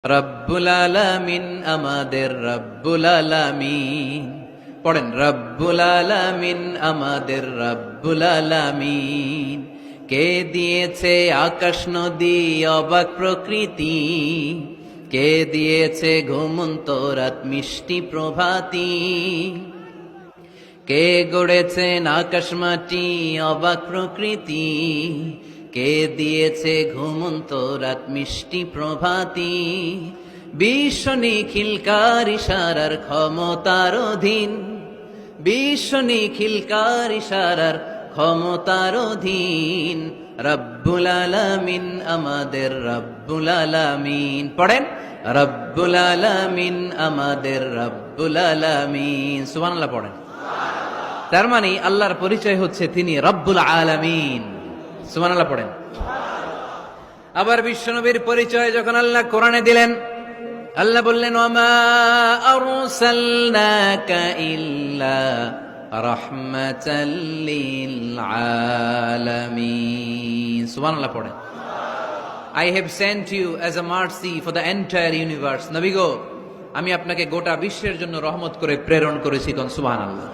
রব্বুল আলামিন আমাদের রব্বুল আলামিন, পড়েন রব্বুল আলামিন আমাদের রব্বুল আলামিন। কে দিয়েছে আকাশ নদী অবাক প্রকৃতি, কে দিয়েছে ঘুমন্ত রাত মিষ্টি প্রভাতী, কে গড়েছেন আকাশ মাটি অবাক প্রকৃতি, কে দিয়েছে ঘুমন্ত রাত মিষ্টি প্রভাতী। বিশ্ব নিখিলকার ইশারার ক্ষমতার অধীন, বিশ্ব নিখিলকার ইশারার ক্ষমতার অধীন। রব্বুল আলামিন আমাদের রব্বুল আলামিন, পড়েন রব্বুল আলামিন আমাদের রব্বুল আলামিন। সুবহানাল্লাহ পড়েন। তার মানে আল্লাহর পরিচয় হচ্ছে তিনি রব্বুল আলামিন। সুবহানাল্লাহ পড়েন। আবার বিশ্বনবীর পরিচয় যখন আল্লাহ কোরআনে দিলেন, আল্লাহ বললেন ওয়ামা আরসালনাকা ইল্লা রাহমাতাল লিল আলামিন। সুবহানাল্লাহ পড়েন। I have sent you as a mercy for the entire universe. নবী গো, আমি আপনাকে গোটা বিশ্বের জন্য রহমত করে প্রেরণ করেছি। কোন সুবহানাল্লাহ।